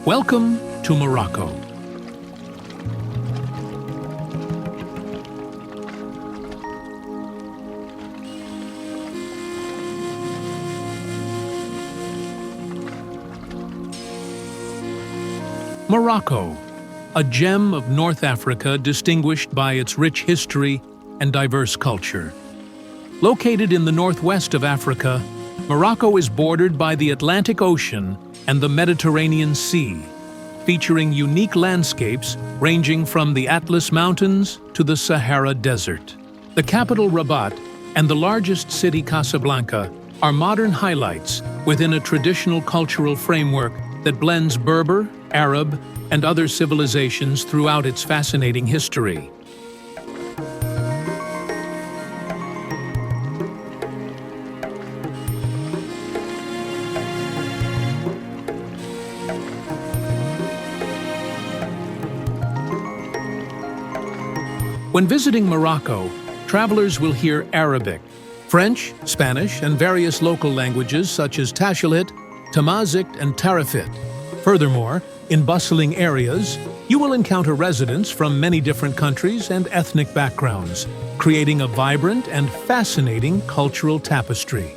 Welcome to Morocco. Morocco, a gem of North Africa distinguished by its rich history and diverse culture. Located in the northwest of Africa, Morocco is bordered by the Atlantic Ocean and the Mediterranean Sea, featuring unique landscapes ranging from the Atlas Mountains to the Sahara Desert. The capital Rabat and the largest city Casablanca are modern highlights within a traditional cultural framework that blends Berber, Arab, and other civilizations throughout its fascinating history. When visiting Morocco, travelers will hear Arabic, French, Spanish, and various local languages such as Tashilit, Tamazight, and Tarifit. Furthermore, in bustling areas, you will encounter residents from many different countries and ethnic backgrounds, creating a vibrant and fascinating cultural tapestry.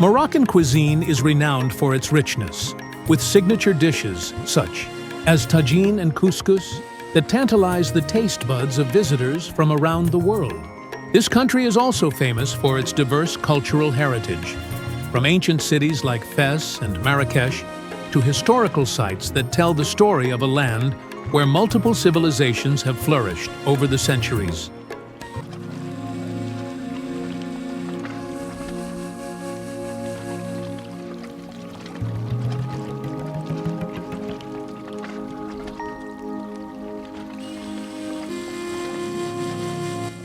Moroccan cuisine is renowned for its richness, with signature dishes such as tagine and couscous that tantalize the taste buds of visitors from around the world. This country is also famous for its diverse cultural heritage, from ancient cities like Fes and Marrakech to historical sites that tell the story of a land where multiple civilizations have flourished over the centuries.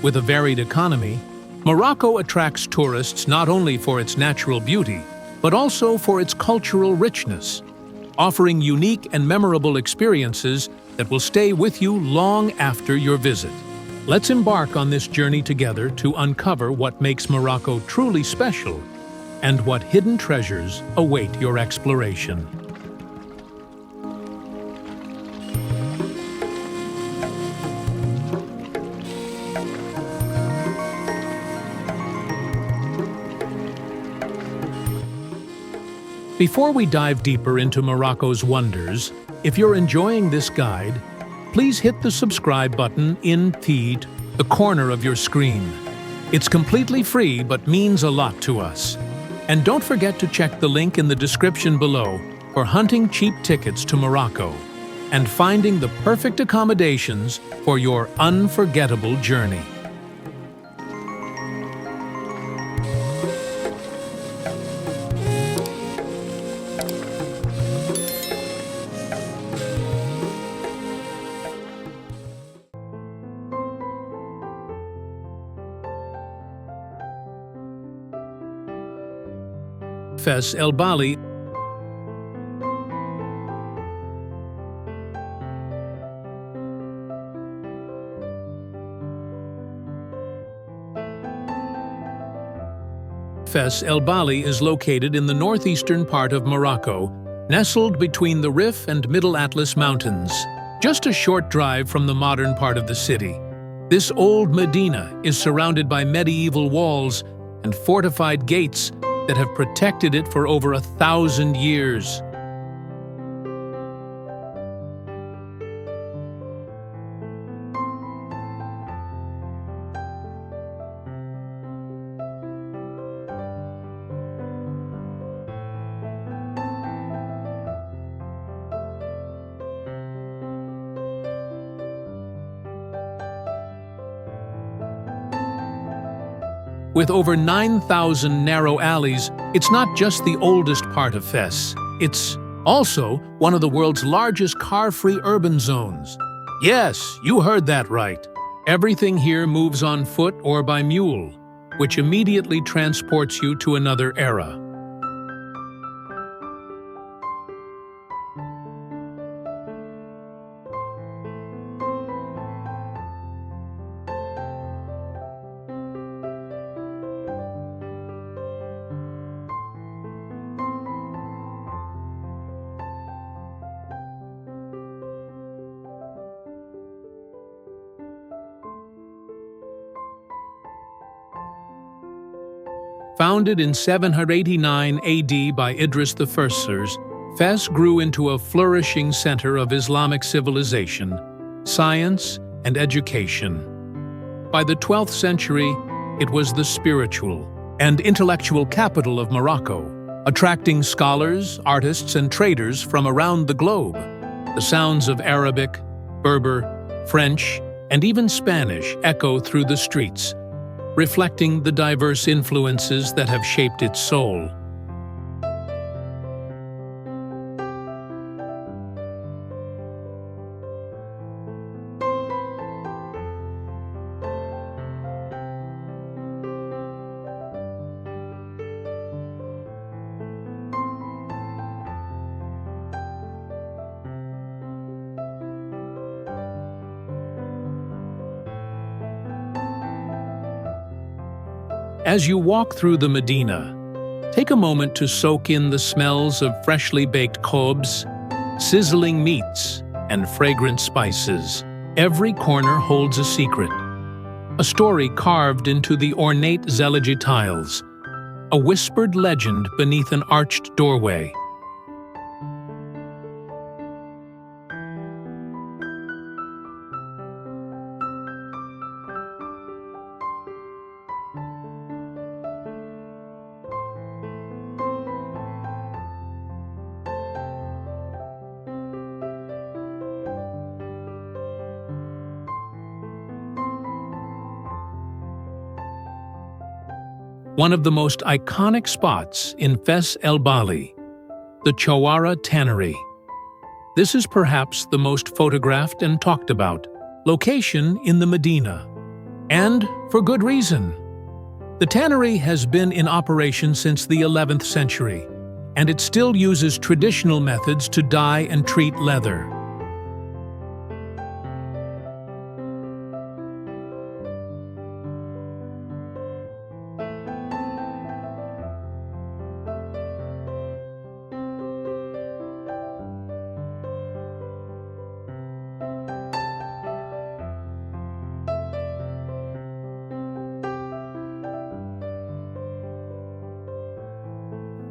With a varied economy, Morocco attracts tourists not only for its natural beauty, but also for its cultural richness, offering unique and memorable experiences that will stay with you long after your visit. Let's embark on this journey together to uncover what makes Morocco truly special and what hidden treasures await your exploration. Before we dive deeper into Morocco's wonders, if you're enjoying this guide, please hit the subscribe button in the corner of your screen. It's completely free but means a lot to us. And don't forget to check the link in the description below for hunting cheap tickets to Morocco and finding the perfect accommodations for your unforgettable journey. Fes el Bali. Fes el Bali is located in the northeastern part of Morocco, nestled between the Rif and Middle Atlas Mountains. Just a short drive from the modern part of the city, this old medina is surrounded by medieval walls and fortified gates that have protected it for over 1,000 years. With over 9,000 narrow alleys, it's not just the oldest part of Fes. It's also one of the world's largest car-free urban zones. Yes, you heard that right. Everything here moves on foot or by mule, which immediately transports you to another era. Founded in 789 AD by Idris I, Fes grew into a flourishing center of Islamic civilization, science, and education. By the 12th century, it was the spiritual and intellectual capital of Morocco, attracting scholars, artists, and traders from around the globe. The sounds of Arabic, Berber, French, and even Spanish echo through the streets, reflecting the diverse influences that have shaped its soul. As you walk through the Medina, take a moment to soak in the smells of freshly baked khobz, sizzling meats, and fragrant spices. Every corner holds a secret, a story carved into the ornate zellige tiles, a whispered legend beneath an arched doorway. One of the most iconic spots in Fes el Bali, the Essaouira Tannery. This is perhaps the most photographed and talked about location in the Medina. And for good reason. The tannery has been in operation since the 11th century, and it still uses traditional methods to dye and treat leather.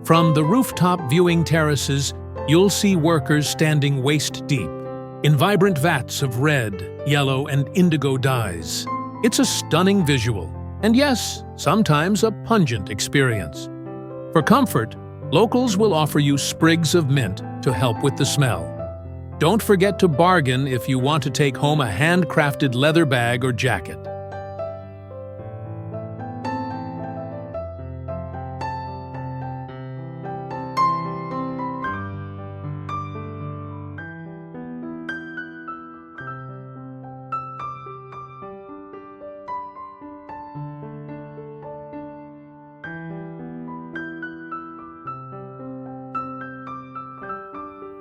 From the rooftop viewing terraces, you'll see workers standing waist-deep in vibrant vats of red, yellow, and indigo dyes. It's a stunning visual, and yes, sometimes a pungent experience. For comfort, locals will offer you sprigs of mint to help with the smell. Don't forget to bargain if you want to take home a handcrafted leather bag or jacket.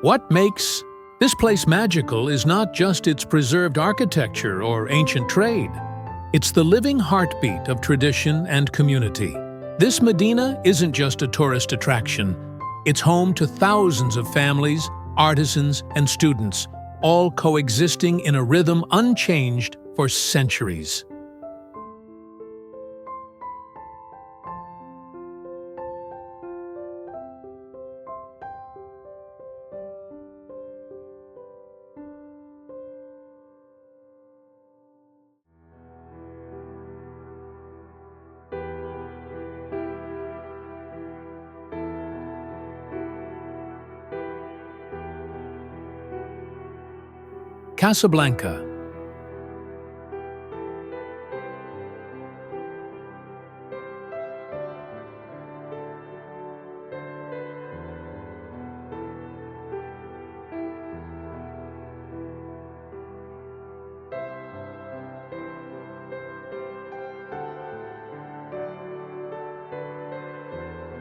What makes this place magical is not just its preserved architecture or ancient trade. It's the living heartbeat of tradition and community. This Medina isn't just a tourist attraction. It's home to thousands of families, artisans, and students, all coexisting in a rhythm unchanged for centuries. Casablanca.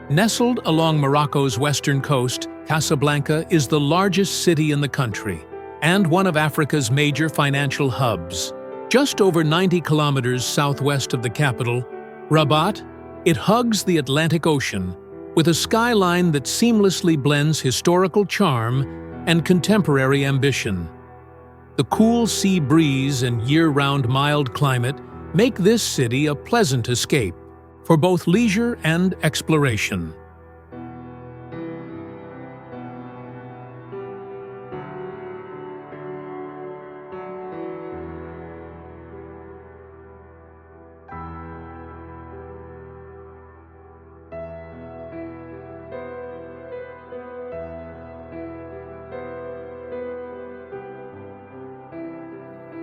Nestled along Morocco's western coast, Casablanca is the largest city in the country and one of Africa's major financial hubs. Just over 90 kilometers southwest of the capital, Rabat, it hugs the Atlantic Ocean with a skyline that seamlessly blends historical charm and contemporary ambition. The cool sea breeze and year-round mild climate make this city a pleasant escape for both leisure and exploration.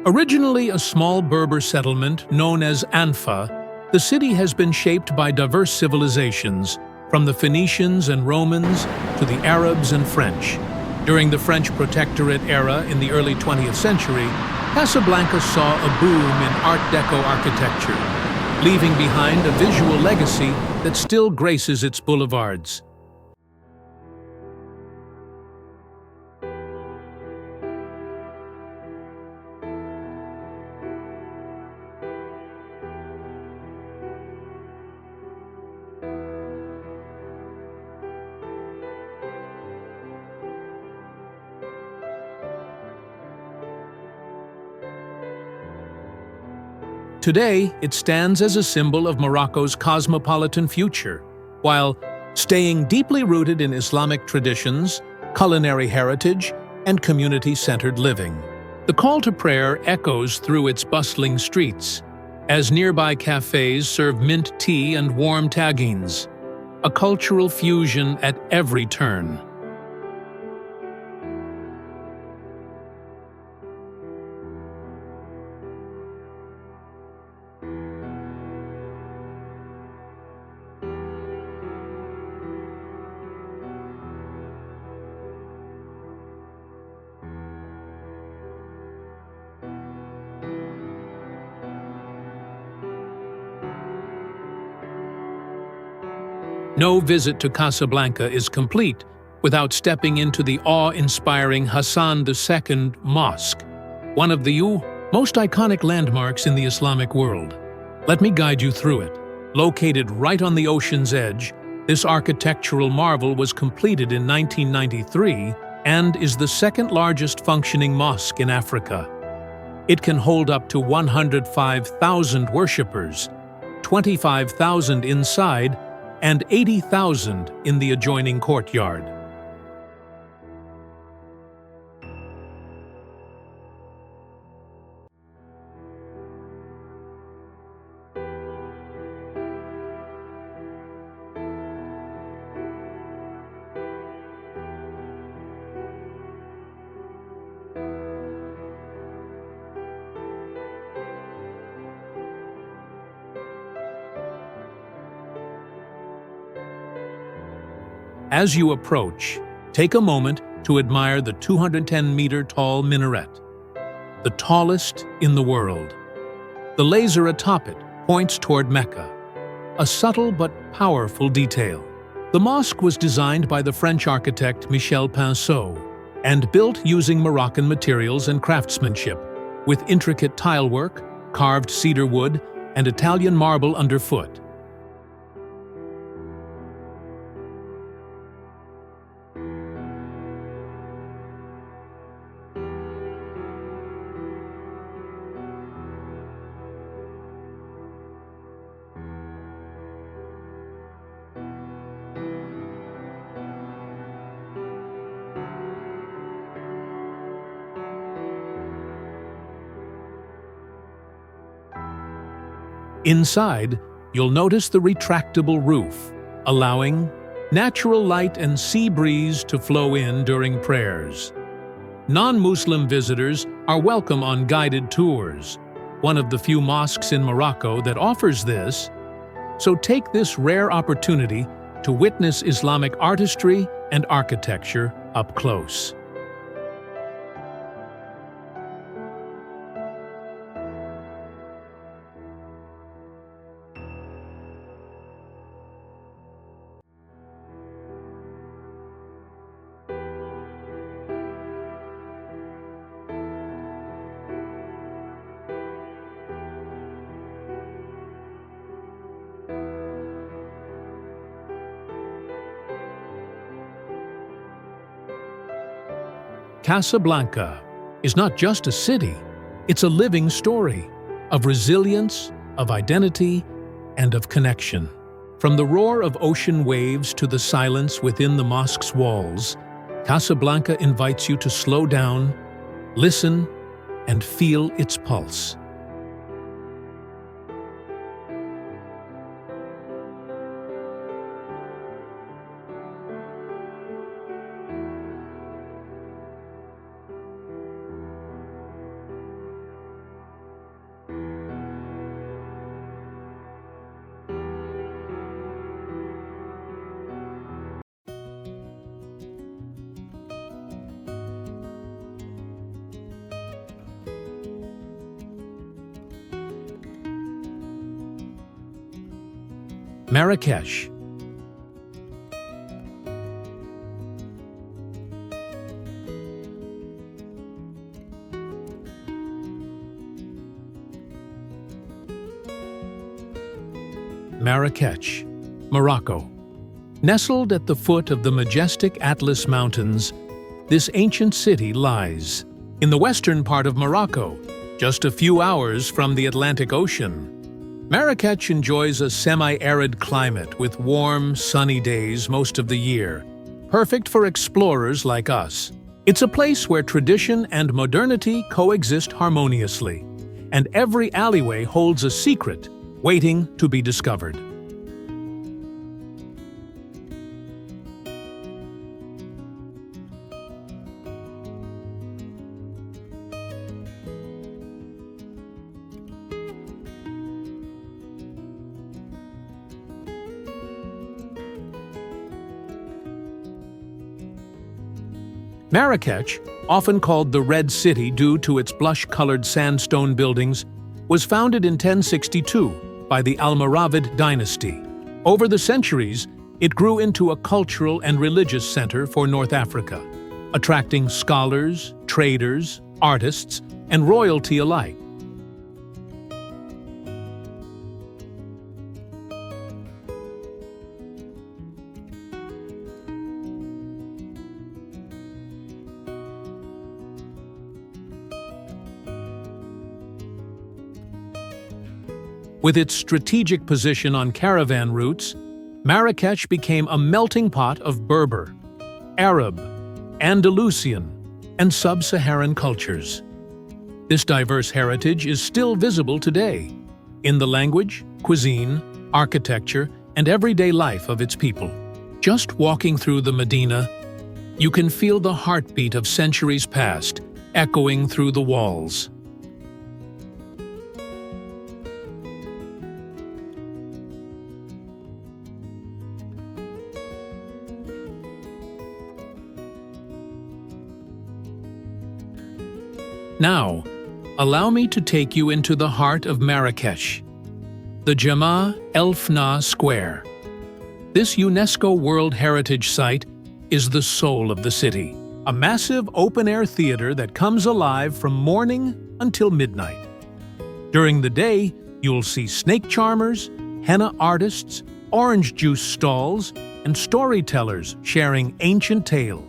Originally a small Berber settlement known as Anfa, the city has been shaped by diverse civilizations, from the Phoenicians and Romans to the Arabs and French. During the French Protectorate era in the early 20th century, Casablanca saw a boom in Art Deco architecture, leaving behind a visual legacy that still graces its boulevards. Today, it stands as a symbol of Morocco's cosmopolitan future, while staying deeply rooted in Islamic traditions, culinary heritage, and community-centered living. The call to prayer echoes through its bustling streets, as nearby cafes serve mint tea and warm tagines, a cultural fusion at every turn. No visit to Casablanca is complete without stepping into the awe-inspiring Hassan II Mosque, one of the most iconic landmarks in the Islamic world. Let me guide you through it. Located right on the ocean's edge, this architectural marvel was completed in 1993 and is the second-largest functioning mosque in Africa. It can hold up to 105,000 worshippers, 25,000 inside, and 80,000 in the adjoining courtyard. As you approach, take a moment to admire the 210-meter-tall minaret, the tallest in the world. The laser atop it points toward Mecca, a subtle but powerful detail. The mosque was designed by the French architect Michel Pinceau and built using Moroccan materials and craftsmanship, with intricate tilework, carved cedar wood, and Italian marble underfoot. Inside, you'll notice the retractable roof, allowing natural light and sea breeze to flow in during prayers. Non-Muslim visitors are welcome on guided tours, one of the few mosques in Morocco that offers this, so take this rare opportunity to witness Islamic artistry and architecture up close. Casablanca is not just a city, it's a living story of resilience, of identity, and of connection. From the roar of ocean waves to the silence within the mosque's walls, Casablanca invites you to slow down, listen, and feel its pulse. Marrakech. Marrakech, Morocco. Nestled at the foot of the majestic Atlas Mountains, this ancient city lies in the western part of Morocco, just a few hours from the Atlantic Ocean. Marrakech enjoys a semi-arid climate with warm, sunny days most of the year, perfect for explorers like us. It's a place where tradition and modernity coexist harmoniously, and every alleyway holds a secret waiting to be discovered. Marrakech, often called the Red City due to its blush-colored sandstone buildings, was founded in 1062 by the Almoravid dynasty. Over the centuries, it grew into a cultural and religious center for North Africa, attracting scholars, traders, artists, and royalty alike. With its strategic position on caravan routes, Marrakech became a melting pot of Berber, Arab, Andalusian, and sub-Saharan cultures. This diverse heritage is still visible today in the language, cuisine, architecture, and everyday life of its people. Just walking through the Medina, you can feel the heartbeat of centuries past echoing through the walls. Now, allow me to take you into the heart of Marrakech, the Jemaa el-Fnaa Square. This UNESCO World Heritage Site is the soul of the city, a massive open-air theater that comes alive from morning until midnight. During the day, you'll see snake charmers, henna artists, orange juice stalls, and storytellers sharing ancient tales.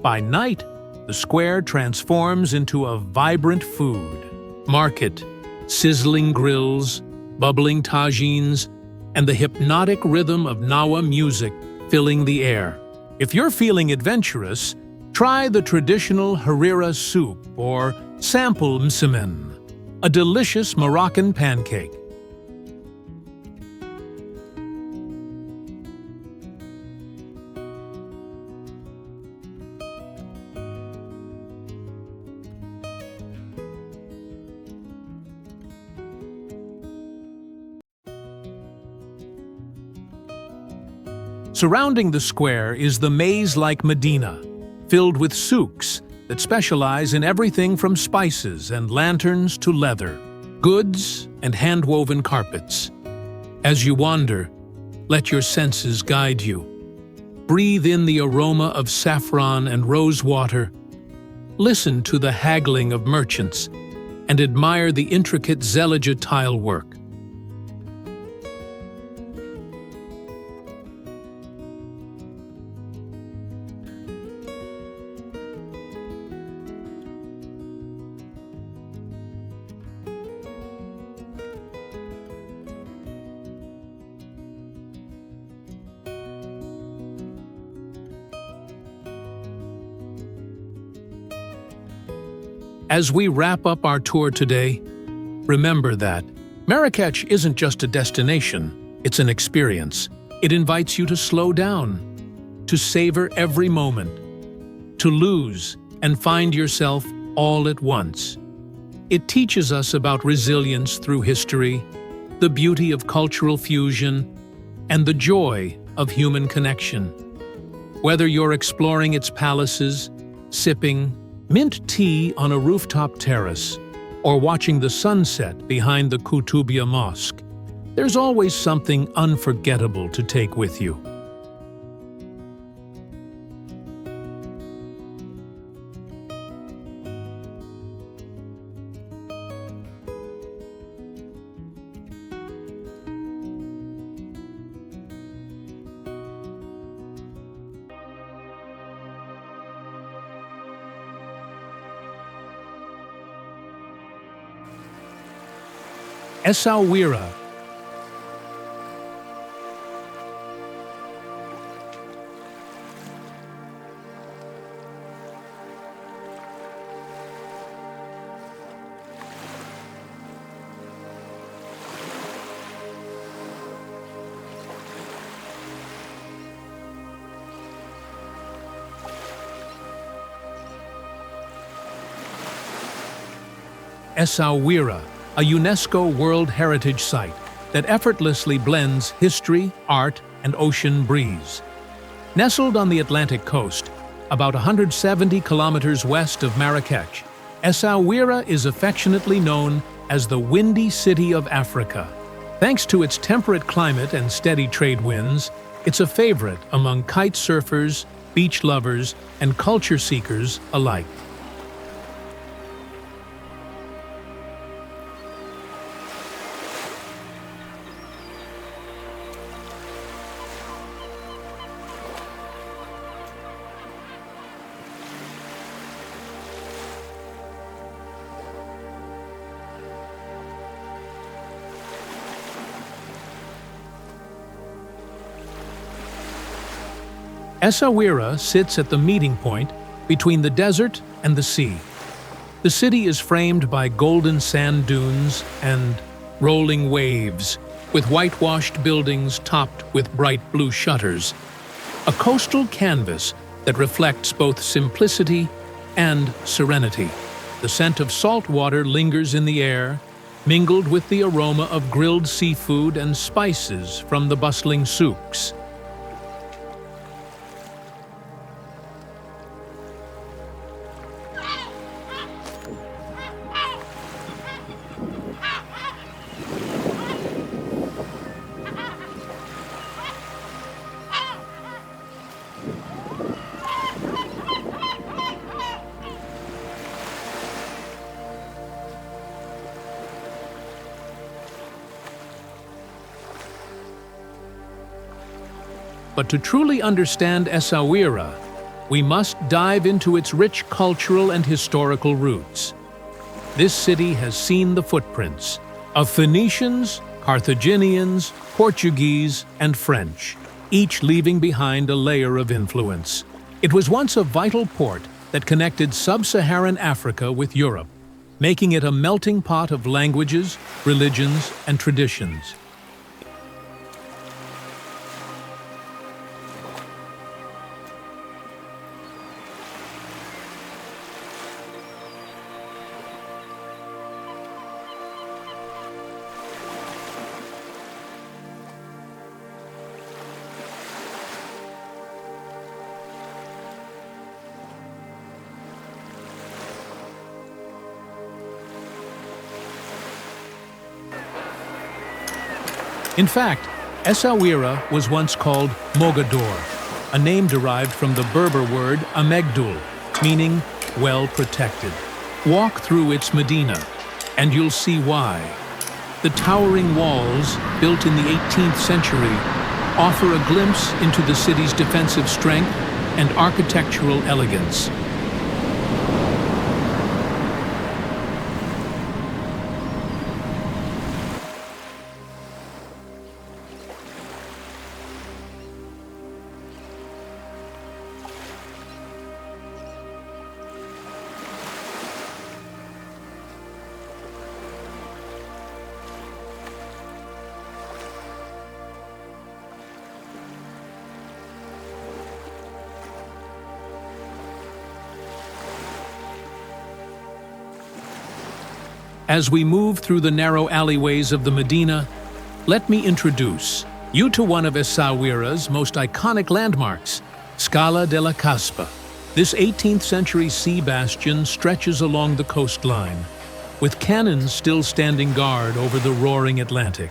By night, the square transforms into a vibrant food market, sizzling grills, bubbling tagines, and the hypnotic rhythm of Nawa music filling the air. If you're feeling adventurous, try the traditional harira soup or sample msemen, a delicious Moroccan pancake. Surrounding the square is the maze-like Medina, filled with souks that specialize in everything from spices and lanterns to leather, goods and hand-woven carpets. As you wander, let your senses guide you. Breathe in the aroma of saffron and rose water. Listen to the haggling of merchants, and admire the intricate zellige tile work. As we wrap up our tour today, remember that Marrakech isn't just a destination, it's an experience. It invites you to slow down, to savor every moment, to lose and find yourself all at once. It teaches us about resilience through history, the beauty of cultural fusion, and the joy of human connection. Whether you're exploring its palaces, sipping mint tea on a rooftop terrace, or watching the sunset behind the Koutoubia Mosque, there's always something unforgettable to take with you. Essaouira. Essaouira, a UNESCO World Heritage Site that effortlessly blends history, art, and ocean breeze. Nestled on the Atlantic coast, about 170 kilometers west of Marrakech, Essaouira is affectionately known as the Windy City of Africa. Thanks to its temperate climate and steady trade winds, it's a favorite among kite surfers, beach lovers, and culture seekers alike. Essaouira sits at the meeting point between the desert and the sea. The city is framed by golden sand dunes and rolling waves, with whitewashed buildings topped with bright blue shutters. A coastal canvas that reflects both simplicity and serenity. The scent of salt water lingers in the air, mingled with the aroma of grilled seafood and spices from the bustling souks. But to truly understand Essaouira, we must dive into its rich cultural and historical roots. This city has seen the footprints of Phoenicians, Carthaginians, Portuguese, and French, each leaving behind a layer of influence. It was once a vital port that connected sub-Saharan Africa with Europe, making it a melting pot of languages, religions, and traditions. In fact, Essaouira was once called Mogador, a name derived from the Berber word amegdul, meaning well protected. Walk through its medina, And you'll see why. The towering walls, built in the 18th century, offer a glimpse into the city's defensive strength and architectural elegance. As we move through the narrow alleyways of the Medina, let me introduce you to one of Essaouira's most iconic landmarks, Scala della Caspa. This 18th century sea bastion stretches along the coastline, with cannons still standing guard over the roaring Atlantic.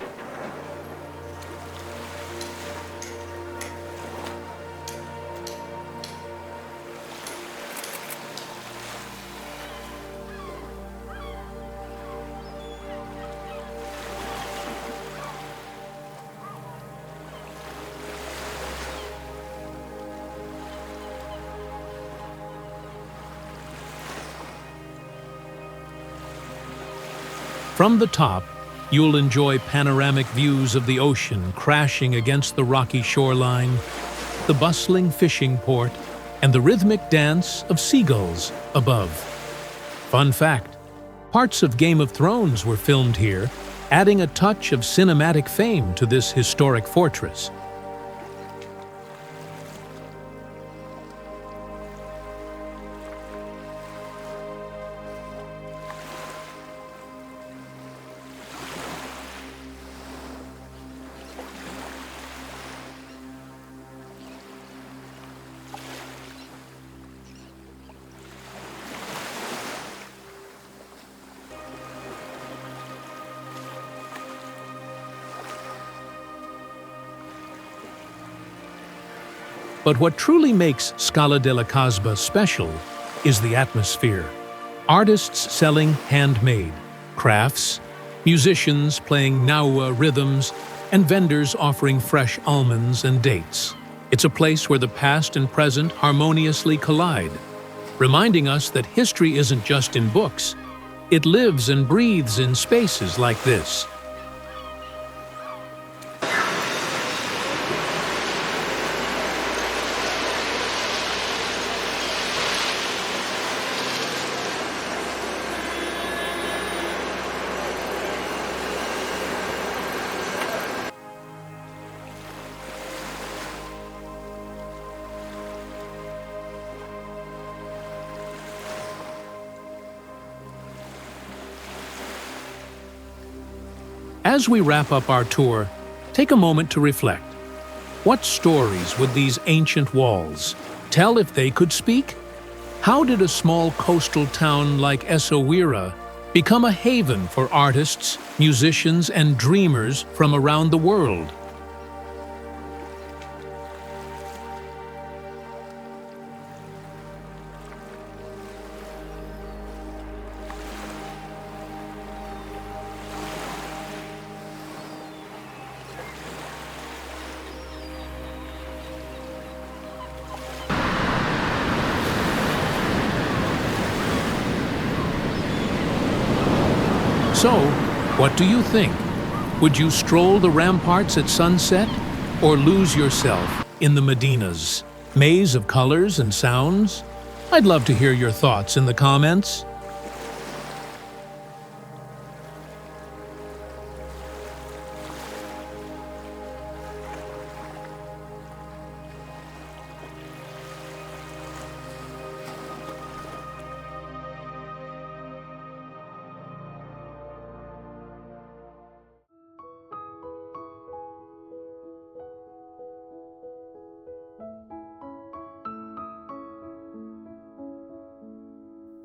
From the top, you'll enjoy panoramic views of the ocean crashing against the rocky shoreline, the bustling fishing port, and the rhythmic dance of seagulls above. Fun fact, parts of Game of Thrones were filmed here, adding a touch of cinematic fame to this historic fortress. But what truly makes Scala della Caspa special is the atmosphere. Artists selling handmade crafts, musicians playing Nawa rhythms, and vendors offering fresh almonds and dates. It's a place where the past and present harmoniously collide, reminding us that history isn't just in books. It lives and breathes in spaces like this. As we wrap up our tour, take a moment to reflect. What stories would these ancient walls tell if they could speak? How did a small coastal town like Essaouira become a haven for artists, musicians, and dreamers from around the world? So, what do you think? Would you stroll the ramparts at sunset, or lose yourself in the Medina's maze of colors and sounds? I'd love to hear your thoughts in the comments.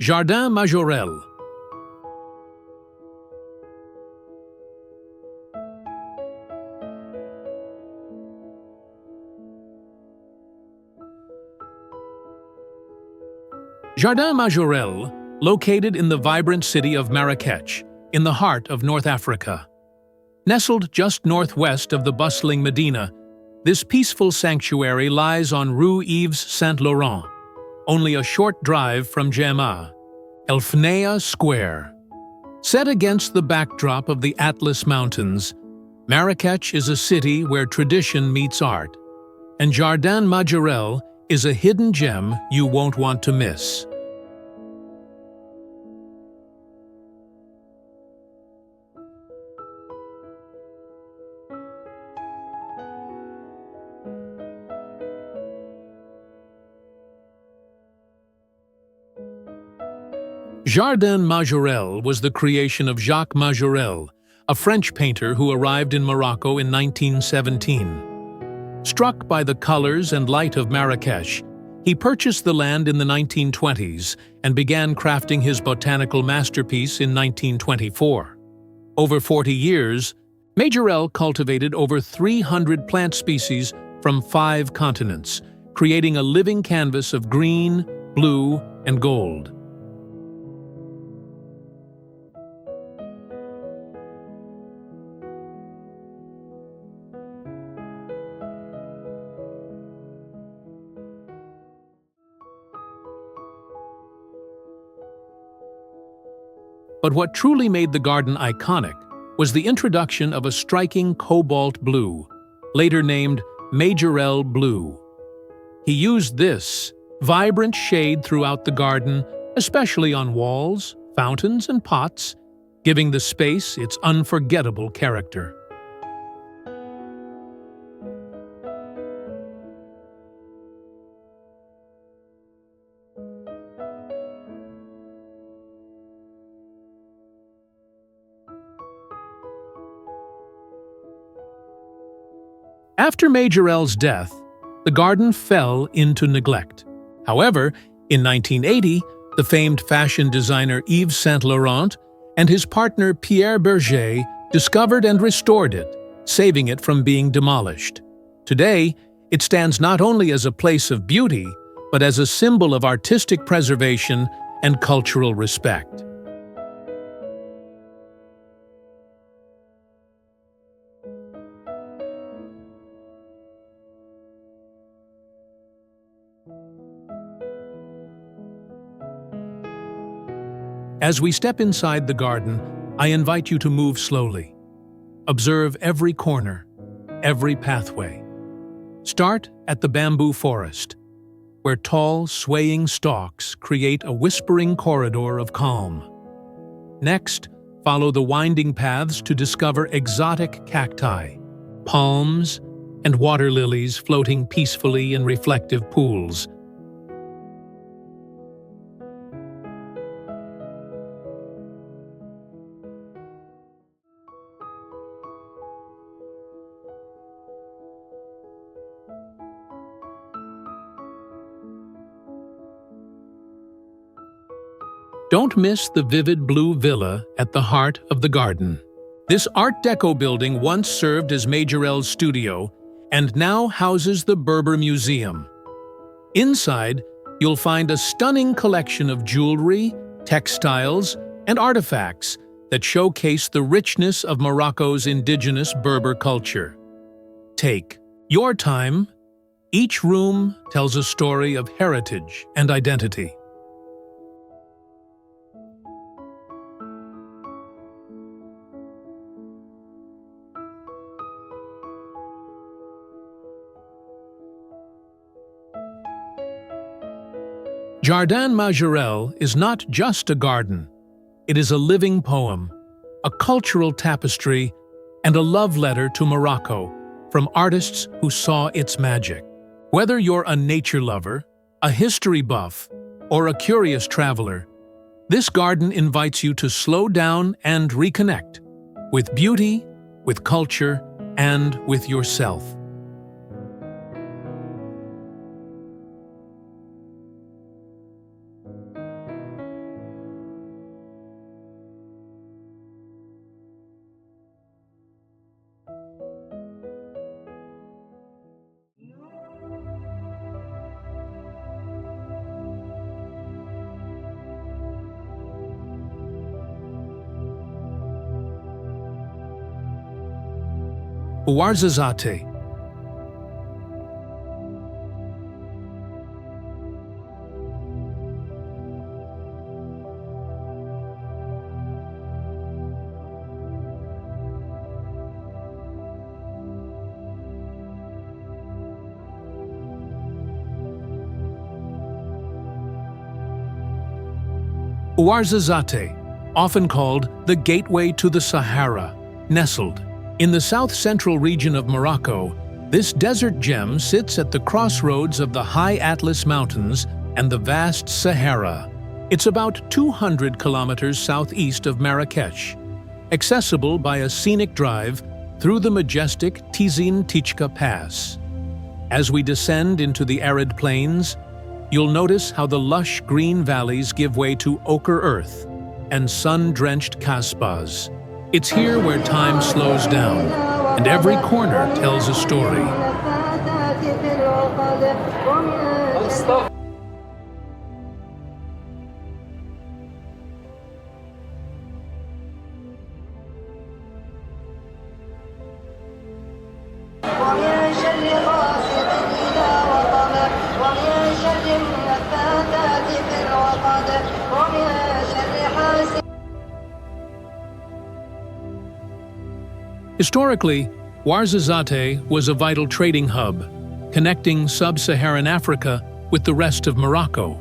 Jardin Majorelle. Jardin Majorelle, located in the vibrant city of Marrakech, in the heart of North Africa. Nestled just northwest of the bustling Medina, this peaceful sanctuary lies on Rue Yves Saint Laurent, only a short drive from Jemaa, el-Fnaa Square. Set against the backdrop of the Atlas Mountains, Marrakech is a city where tradition meets art, and Jardin Majorelle is a hidden gem you won't want to miss. Jardin Majorelle was the creation of Jacques Majorelle, a French painter who arrived in Morocco in 1917. Struck by the colors and light of Marrakech, he purchased the land in the 1920s and began crafting his botanical masterpiece in 1924. Over 40 years, Majorelle cultivated over 300 plant species from 5 continents, creating a living canvas of green, blue, and gold. But what truly made the garden iconic was the introduction of a striking cobalt blue, later named Majorelle Blue. He used this vibrant shade throughout the garden, especially on walls, fountains, and pots, giving the space its unforgettable character. After Majorelle's death, the garden fell into neglect. However, in 1980, the famed fashion designer Yves Saint Laurent and his partner Pierre Berger discovered and restored it, saving it from being demolished. Today, it stands not only as a place of beauty, but as a symbol of artistic preservation and cultural respect. As we step inside the garden, I invite you to move slowly. Observe every corner, every pathway. Start at the bamboo forest, where tall, swaying stalks create a whispering corridor of calm. Next, follow the winding paths to discover exotic cacti, palms, and water lilies floating peacefully in reflective pools. Don't miss the vivid blue villa at the heart of the garden. This Art Deco building once served as Majorelle's studio and now houses the Berber Museum. Inside, you'll find a stunning collection of jewelry, textiles, and artifacts that showcase the richness of Morocco's indigenous Berber culture. Take your time. Each room tells a story of heritage and identity. Jardin Majorelle is not just a garden. It is a living poem, a cultural tapestry, and a love letter to Morocco from artists who saw its magic. Whether you're a nature lover, a history buff, or a curious traveler, this garden invites you to slow down and reconnect with beauty, with culture, and with yourself. Ouarzazate. Ouarzazate, often called the Gateway to the Sahara, nestled in the south-central region of Morocco, this desert gem sits at the crossroads of the high Atlas Mountains and the vast Sahara. It's about 200 kilometers southeast of Marrakech, accessible by a scenic drive through the majestic Tizine Tichka Pass. As we descend into the arid plains, you'll notice how the lush green valleys give way to ochre earth and sun-drenched kasbahs. It's here where time slows down, and every corner tells a story. Historically, Ouarzazate was a vital trading hub, connecting sub-Saharan Africa with the rest of Morocco.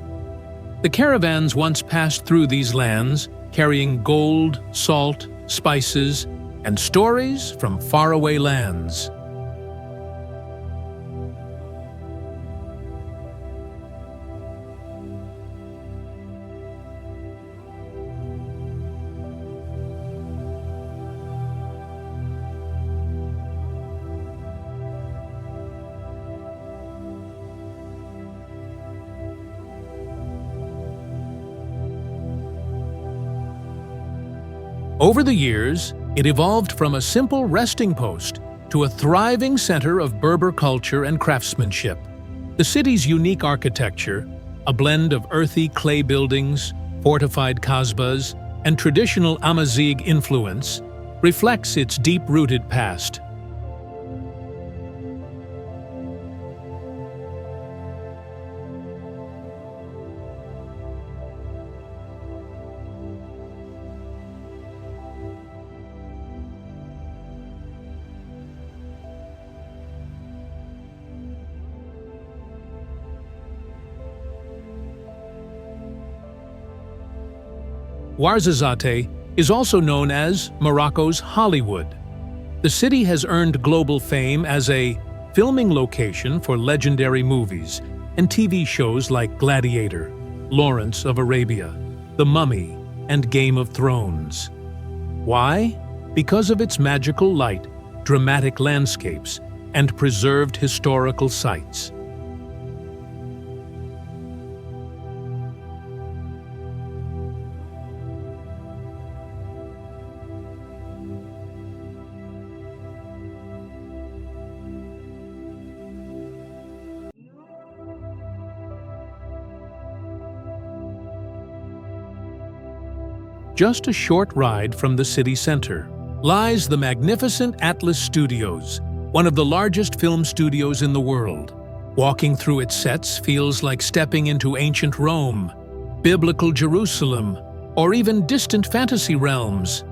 The caravans once passed through these lands, carrying gold, salt, spices, and stories from faraway lands. Over the years, it evolved from a simple resting post to a thriving center of Berber culture and craftsmanship. The city's unique architecture, a blend of earthy clay buildings, fortified kasbahs, and traditional Amazigh influence, reflects its deep-rooted past. Ouarzazate is also known as Morocco's Hollywood. The city has earned global fame as a filming location for legendary movies and TV shows like Gladiator, Lawrence of Arabia, The Mummy, and Game of Thrones. Why? Because of its magical light, dramatic landscapes, and preserved historical sites. Just a short ride from the city center lies the magnificent Atlas Studios, one of the largest film studios in the world. Walking through its sets feels like stepping into ancient Rome, biblical Jerusalem, or even distant fantasy realms.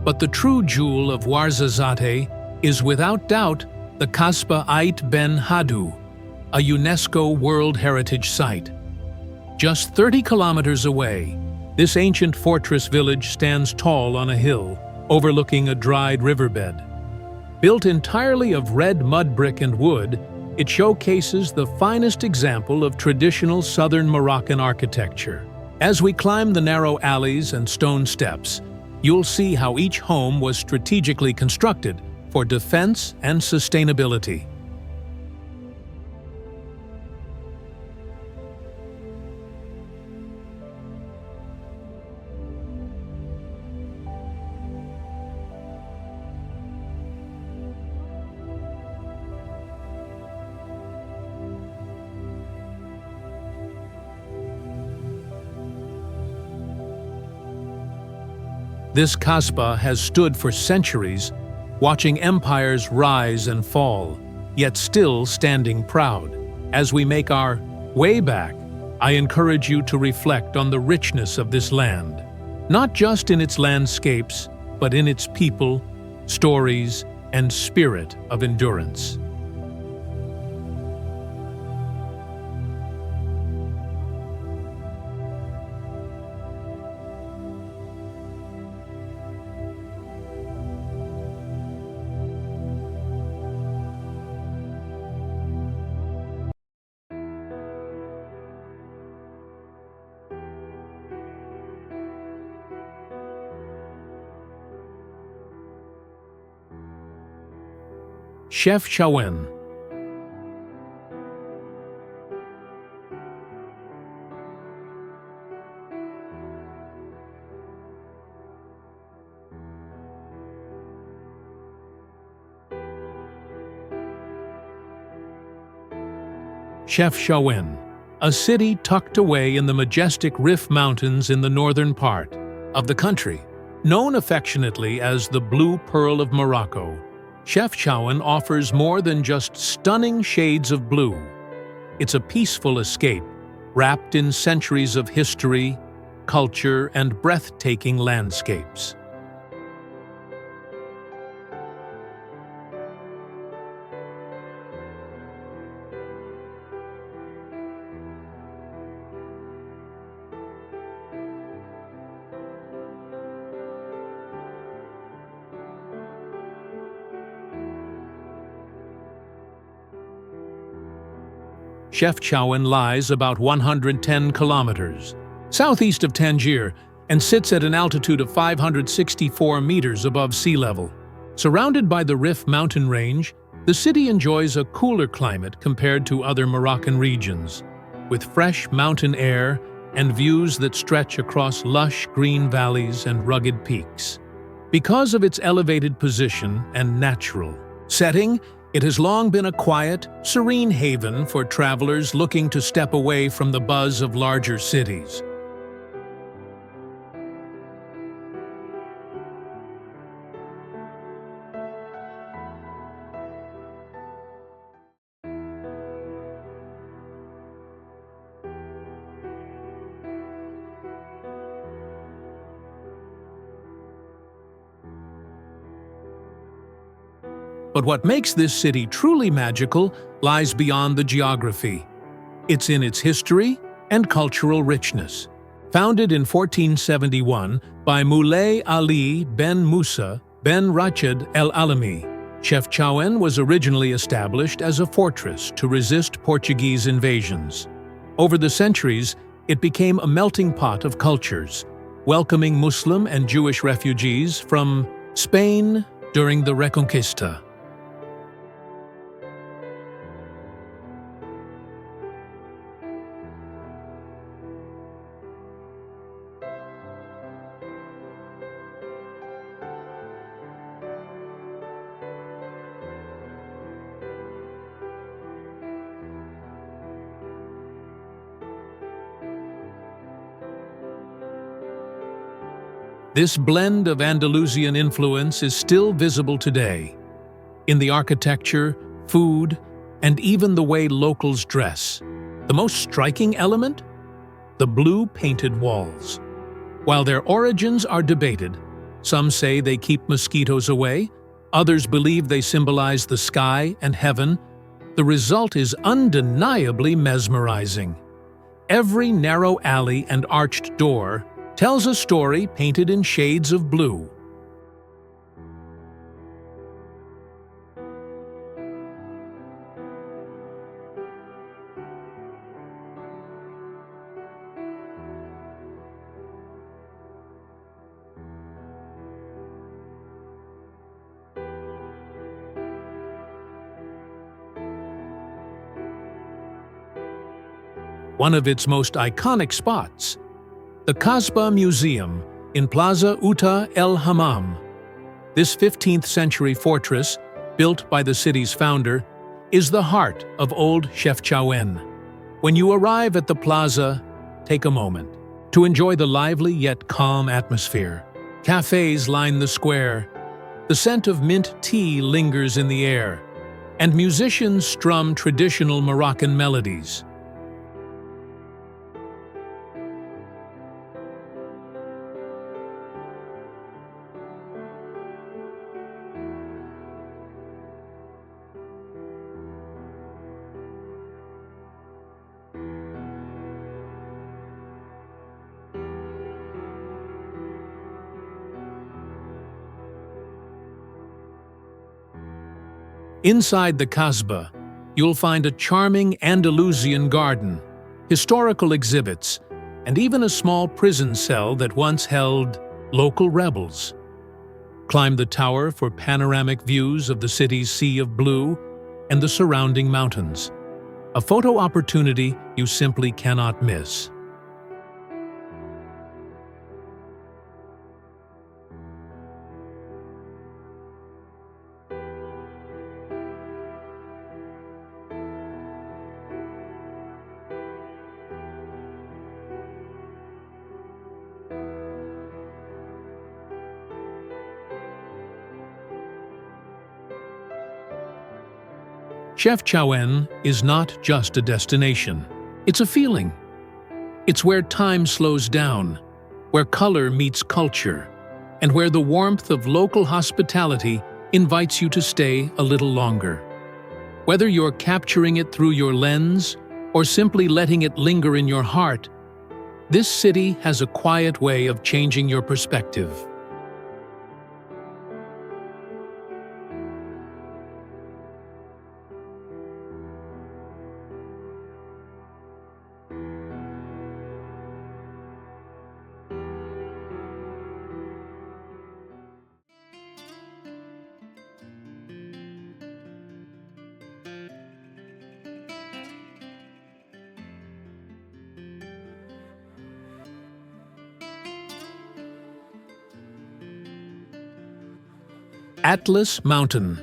But the true jewel of Ouarzazate is without doubt the Kasbah Ait Ben Haddou, a UNESCO World Heritage Site. Just 30 kilometers away, this ancient fortress village stands tall on a hill, overlooking a dried riverbed. Built entirely of red mud brick and wood, it showcases the finest example of traditional southern Moroccan architecture. As we climb the narrow alleys and stone steps, you'll see how each home was strategically constructed for defense and sustainability. This Kasbah has stood for centuries, watching empires rise and fall, yet still standing proud. As we make our way back, I encourage you to reflect on the richness of this land, not just in its landscapes, but in its people, stories, and spirit of endurance. Chefchaouen. Chefchaouen, a city tucked away in the majestic Rif Mountains in the northern part of the country. Known affectionately as the Blue Pearl of Morocco, Chefchaouen offers more than just stunning shades of blue. It's a peaceful escape, wrapped in centuries of history, culture, and breathtaking landscapes. Chefchaouen lies about 110 kilometers southeast of Tangier and sits at an altitude of 564 meters above sea level. Surrounded by the Rif mountain range, the city enjoys a cooler climate compared to other Moroccan regions, with fresh mountain air and views that stretch across lush green valleys and rugged peaks. Because of its elevated position and natural setting, it has long been a quiet, serene haven for travelers looking to step away from the buzz of larger cities. But what makes this city truly magical lies beyond the geography. It's in its history and cultural richness. Founded in 1471 by Moulay Ali ben Musa ben Rachid el-Alami, Chefchaouen was originally established as a fortress to resist Portuguese invasions. Over the centuries, it became a melting pot of cultures, welcoming Muslim and Jewish refugees from Spain during the Reconquista. This blend of Andalusian influence is still visible today, in the architecture, food, and even the way locals dress. The most striking element? The blue painted walls. While their origins are debated, some say they keep mosquitoes away, others believe they symbolize the sky and heaven. The result is undeniably mesmerizing. Every narrow alley and arched door tells a story painted in shades of blue. One of its most iconic spots, the Kasbah Museum in Plaza Uta El Hammam. This 15th century fortress, built by the city's founder, is the heart of old Chefchaouen. When you arrive at the plaza, take a moment to enjoy the lively yet calm atmosphere. Cafes line the square, the scent of mint tea lingers in the air, and musicians strum traditional Moroccan melodies. Inside the Kasbah, you'll find a charming Andalusian garden, historical exhibits, and even a small prison cell that once held local rebels. Climb the tower for panoramic views of the city's sea of blue and the surrounding mountains. A photo opportunity you simply cannot miss. Chefchaouen is not just a destination. It's a feeling. It's where time slows down, where color meets culture, and where the warmth of local hospitality invites you to stay a little longer. Whether you're capturing it through your lens or simply letting it linger in your heart, this city has a quiet way of changing your perspective. Atlas Mountain.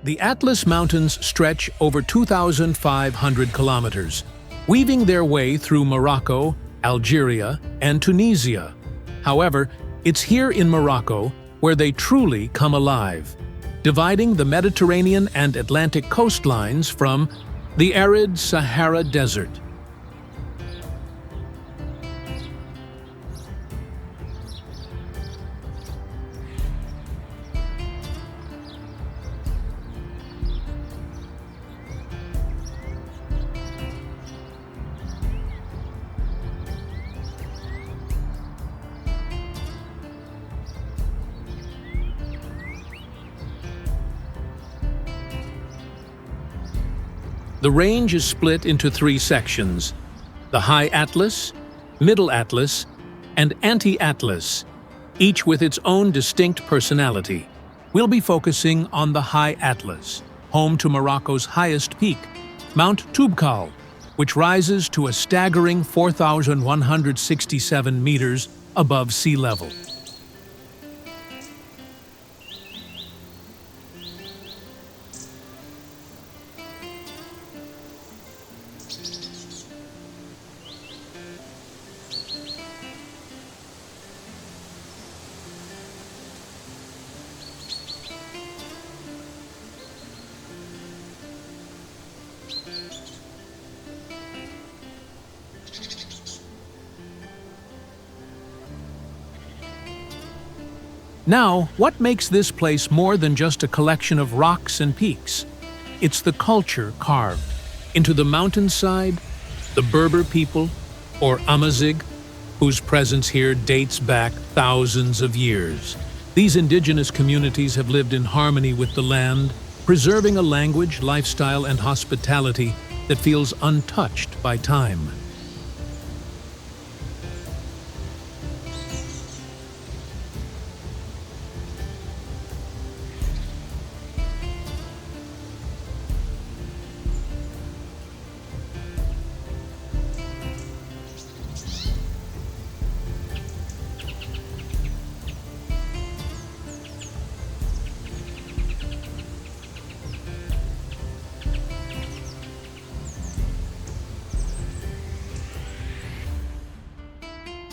The Atlas Mountains stretch over 2,500 kilometers, weaving their way through Morocco, Algeria, and Tunisia. However, it's here in Morocco where they truly come alive, dividing the Mediterranean and Atlantic coastlines from the arid Sahara Desert. The range is split into three sections: the High Atlas, Middle Atlas, and Anti-Atlas, each with its own distinct personality. We'll be focusing on the High Atlas, home to Morocco's highest peak, Mount Toubkal, which rises to a staggering 4,167 meters above sea level. Now, what makes this place more than just a collection of rocks and peaks? It's the culture carved into the mountainside, the Berber people, or Amazigh, whose presence here dates back thousands of years. These indigenous communities have lived in harmony with the land, preserving a language, lifestyle, and hospitality that feels untouched by time.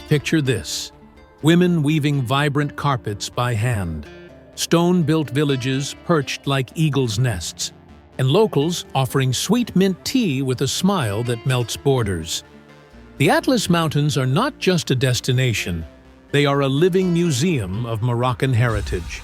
Picture this: women weaving vibrant carpets by hand, stone-built villages perched like eagles' nests, and locals offering sweet mint tea with a smile that melts borders. The Atlas Mountains are not just a destination, they are a living museum of Moroccan heritage.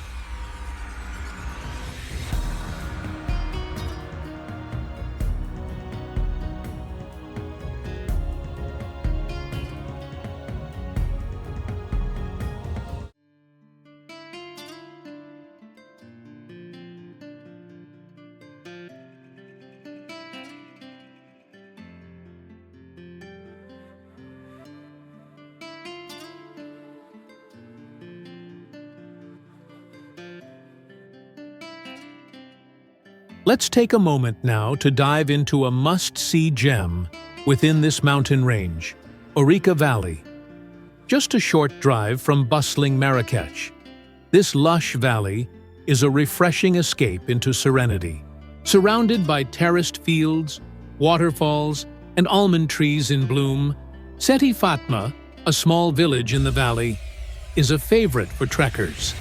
Let's take a moment now to dive into a must-see gem within this mountain range, Ourika Valley. Just a short drive from bustling Marrakech, this lush valley is a refreshing escape into serenity. Surrounded by terraced fields, waterfalls, and almond trees in bloom, Seti Fatma, a small village in the valley, is a favorite for trekkers.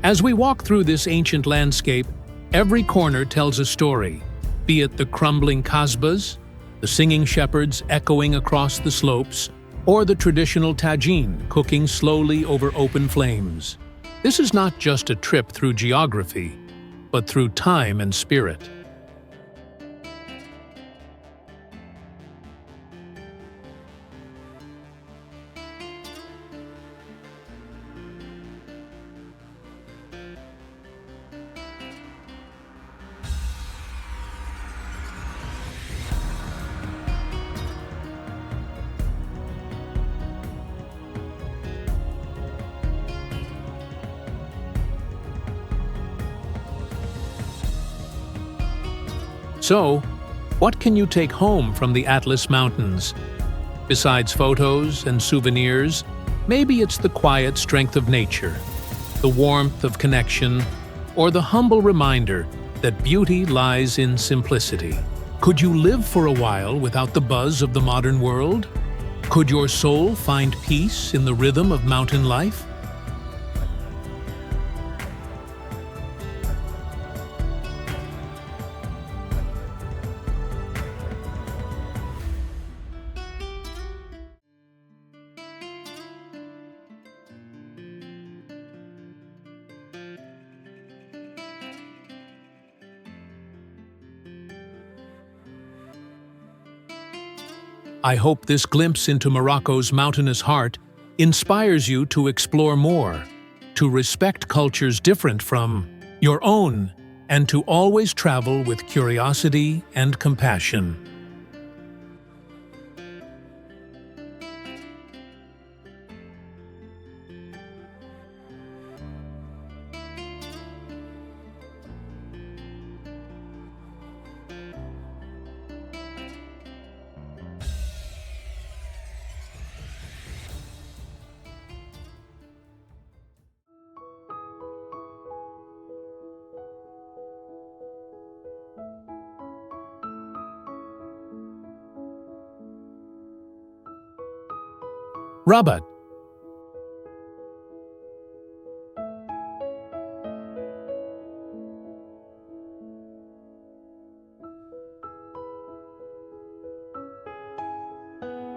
As we walk through this ancient landscape, every corner tells a story, be it the crumbling kasbahs, the singing shepherds echoing across the slopes, or the traditional tagine cooking slowly over open flames. This is not just a trip through geography, but through time and spirit. So, what can you take home from the Atlas Mountains? Besides photos and souvenirs, maybe it's the quiet strength of nature, the warmth of connection, or the humble reminder that beauty lies in simplicity. Could you live for a while without the buzz of the modern world? Could your soul find peace in the rhythm of mountain life? I hope this glimpse into Morocco's mountainous heart inspires you to explore more, to respect cultures different from your own, and to always travel with curiosity and compassion. Rabat.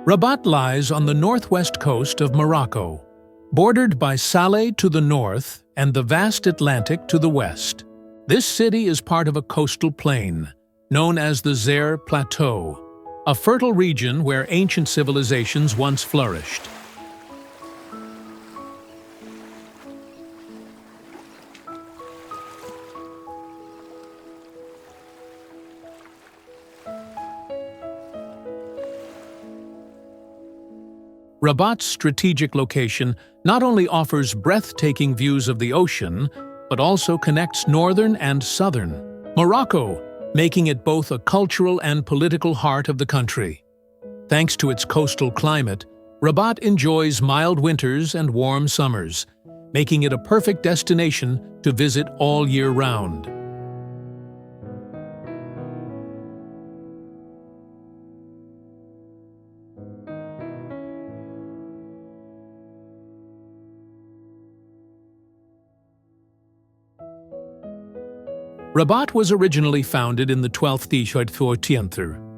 Rabat lies on the northwest coast of Morocco, bordered by Salé to the north and the vast Atlantic to the west. This city is part of a coastal plain, known as the Zer Plateau, a fertile region where ancient civilizations once flourished. Rabat's strategic location not only offers breathtaking views of the ocean, but also connects northern and southern Morocco, making it both a cultural and political heart of the country. Thanks to its coastal climate, Rabat enjoys mild winters and warm summers, making it a perfect destination to visit all year round. Rabat was originally founded in the 12th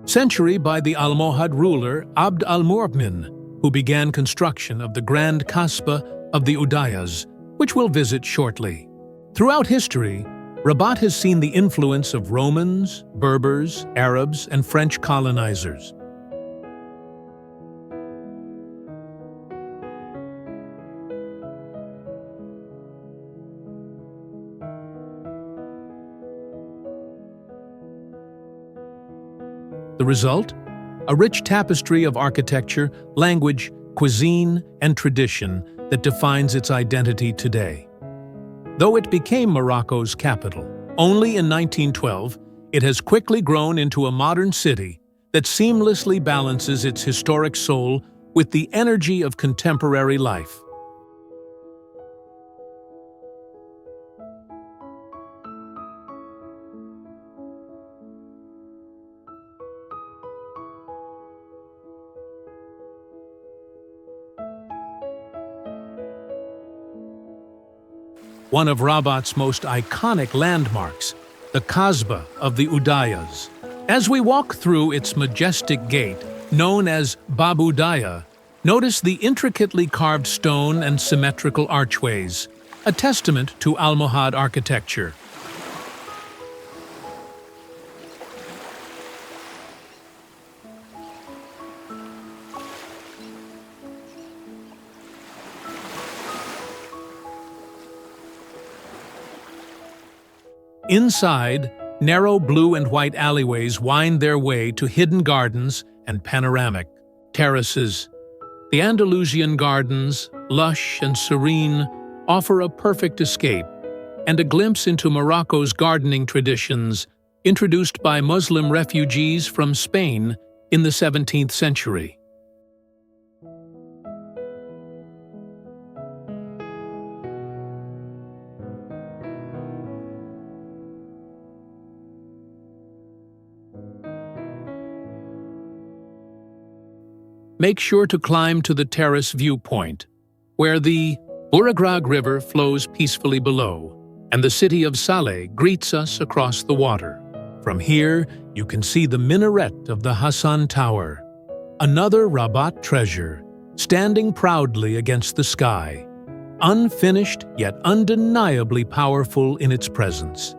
century by the Almohad ruler Abd al-Mu'min, who began construction of the Grand Kasbah of the Udayas, which we'll visit shortly. Throughout history, Rabat has seen the influence of Romans, Berbers, Arabs, and French colonizers. The result? A rich tapestry of architecture, language, cuisine, and tradition that defines its identity today. Though it became Morocco's capital only in 1912, it has quickly grown into a modern city that seamlessly balances its historic soul with the energy of contemporary life. One of Rabat's most iconic landmarks, the Kasbah of the Udayas. As we walk through its majestic gate, known as Bab Udaya, notice the intricately carved stone and symmetrical archways, a testament to Almohad architecture. Inside, narrow blue and white alleyways wind their way to hidden gardens and panoramic terraces. The Andalusian gardens, lush and serene, offer a perfect escape and a glimpse into Morocco's gardening traditions, introduced by Muslim refugees from Spain in the 17th century. Make sure to climb to the terrace viewpoint, where the Bouragrag River flows peacefully below, and the city of Saleh greets us across the water. From here, you can see the minaret of the Hassan Tower, another Rabat treasure, standing proudly against the sky, unfinished yet undeniably powerful in its presence.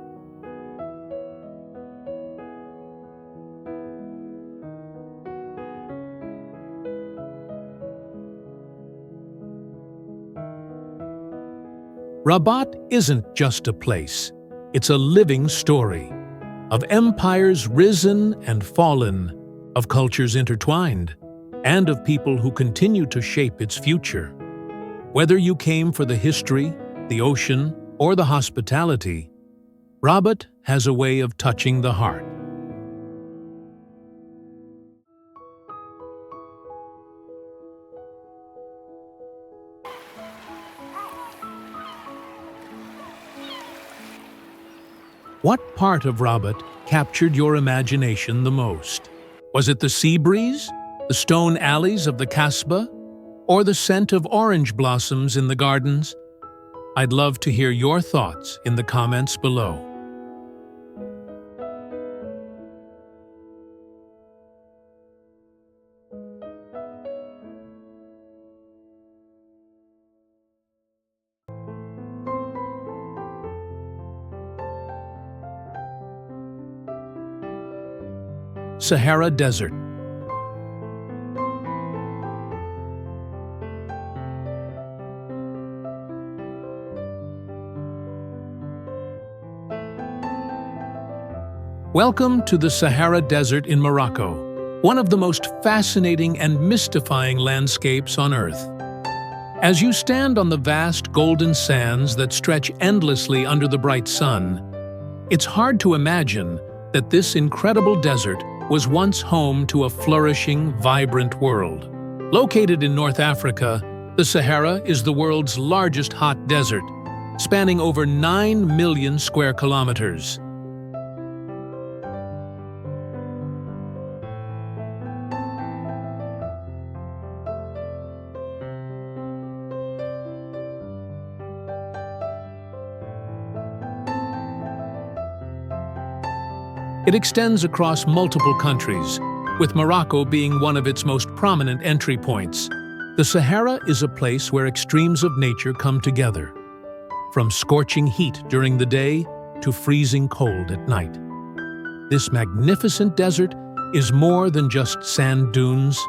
Rabat isn't just a place, it's a living story of empires risen and fallen, of cultures intertwined, and of people who continue to shape its future. Whether you came for the history, the ocean, or the hospitality, Rabat has a way of touching the heart. What part of Rabat captured your imagination the most? Was it the sea breeze, the stone alleys of the Kasbah, or the scent of orange blossoms in the gardens? I'd love to hear your thoughts in the comments below. Sahara Desert. Welcome to the Sahara Desert in Morocco. one of the most fascinating and mystifying landscapes on Earth. As you stand on the vast golden sands that stretch endlessly under the bright sun, it's hard to imagine that this incredible desert was once home to a flourishing, vibrant world. Located in North Africa, the Sahara is the world's largest hot desert, spanning over 9 million square kilometers. It extends across multiple countries, with Morocco being one of its most prominent entry points. The Sahara is a place where extremes of nature come together, from scorching heat during the day to freezing cold at night. This magnificent desert is more than just sand dunes.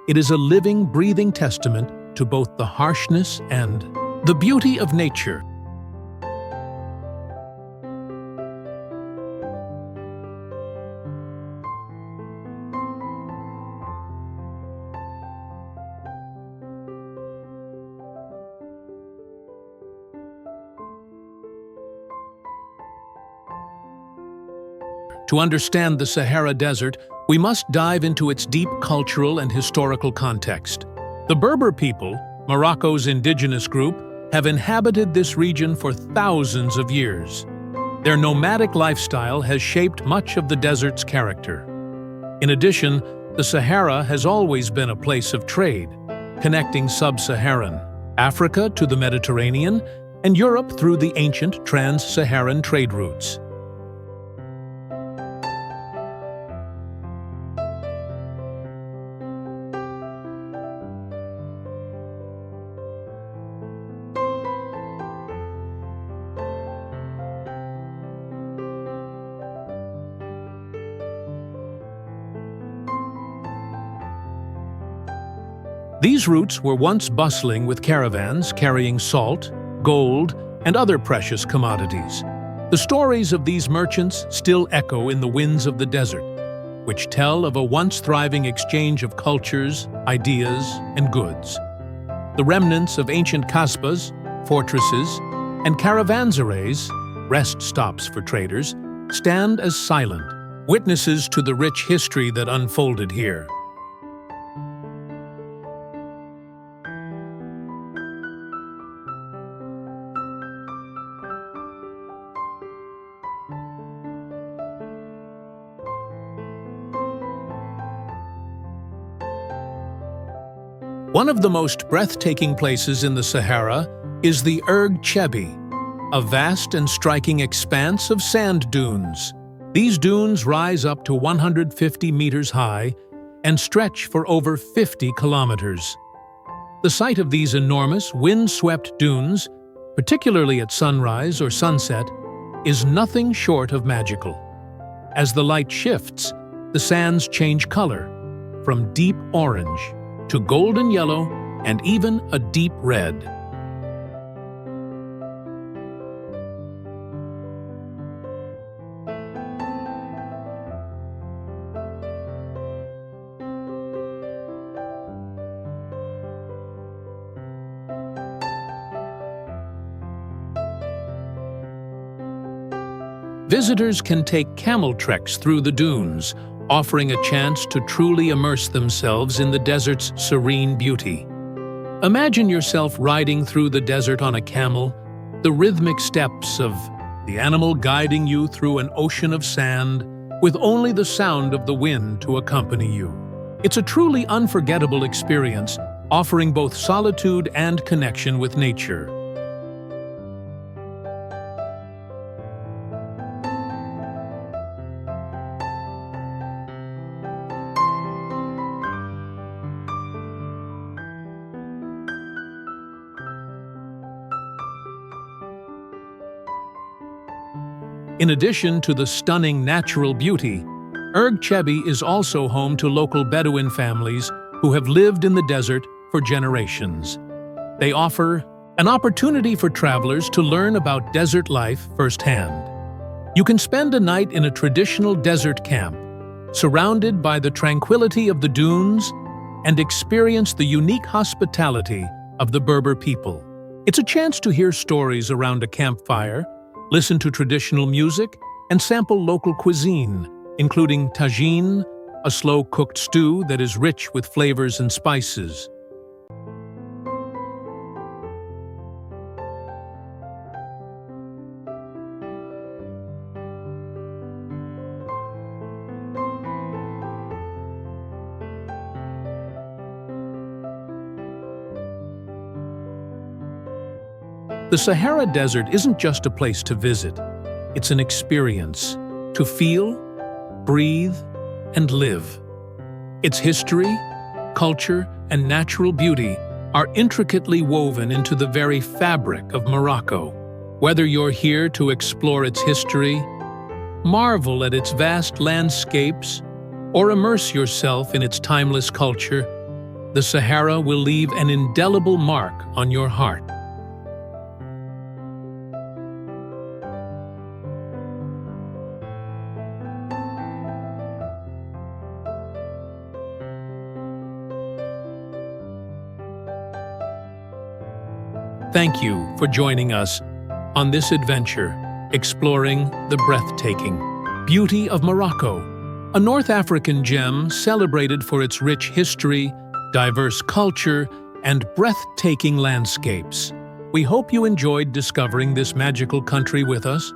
It is a living, breathing testament to both the harshness and the beauty of nature. To understand the Sahara Desert, we must dive into its deep cultural and historical context. The Berber people, Morocco's indigenous group, have inhabited this region for thousands of years. Their nomadic lifestyle has shaped much of the desert's character. In addition, the Sahara has always been a place of trade, connecting sub-Saharan Africa to the Mediterranean and Europe through the ancient trans-Saharan trade routes. These routes were once bustling with caravans carrying salt, gold, and other precious commodities. The stories of these merchants still echo in the winds of the desert, which tell of a once thriving exchange of cultures, ideas, and goods. The remnants of ancient kasbahs, fortresses, and caravanserais, rest stops for traders, stand as silent witnesses to the rich history that unfolded here. One of the most breathtaking places in the Sahara is the Erg Chebi, a vast and striking expanse of sand dunes. These dunes rise up to 150 meters high and stretch for over 50 kilometers. The sight of these enormous, wind-swept dunes, particularly at sunrise or sunset, is nothing short of magical. As the light shifts, the sands change color, from deep orange to golden yellow and even a deep red. Visitors can take camel treks through the dunes, offering a chance to truly immerse themselves in the desert's serene beauty. Imagine yourself riding through the desert on a camel, the rhythmic steps of the animal guiding you through an ocean of sand, with only the sound of the wind to accompany you. It's a truly unforgettable experience, offering both solitude and connection with nature. In addition to the stunning natural beauty, Erg Chebi is also home to local Bedouin families who have lived in the desert for generations. They offer an opportunity for travelers to learn about desert life firsthand. You can spend a night in a traditional desert camp, surrounded by the tranquility of the dunes, and experience the unique hospitality of the Berber people. It's a chance to hear stories around a campfire, listen to traditional music, and sample local cuisine, including tagine, a slow-cooked stew that is rich with flavors and spices. The Sahara Desert isn't just a place to visit. It's an experience to feel, breathe, and live. Its history, culture, and natural beauty are intricately woven into the very fabric of Morocco. Whether you're here to explore its history, marvel at its vast landscapes, or immerse yourself in its timeless culture, the Sahara will leave an indelible mark on your heart. Thank you for joining us on this adventure, exploring the breathtaking beauty of Morocco, a North African gem celebrated for its rich history, diverse culture, and breathtaking landscapes. We hope you enjoyed discovering this magical country with us.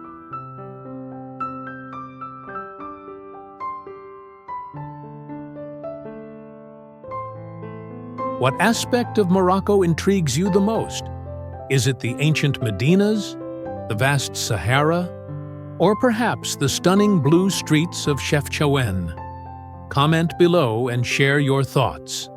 What aspect of Morocco intrigues you the most? Is it the ancient medinas, the vast Sahara, or perhaps the stunning blue streets of Chefchaouen? Comment below and share your thoughts.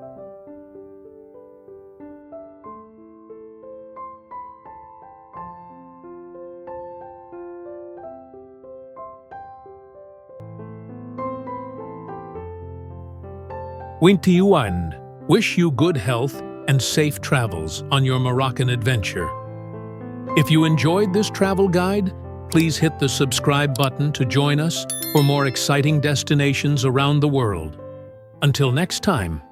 Wintiuan, wish you good health and safe travels on your Moroccan adventure. If you enjoyed this travel guide, please hit the subscribe button to join us for more exciting destinations around the world. Until next time.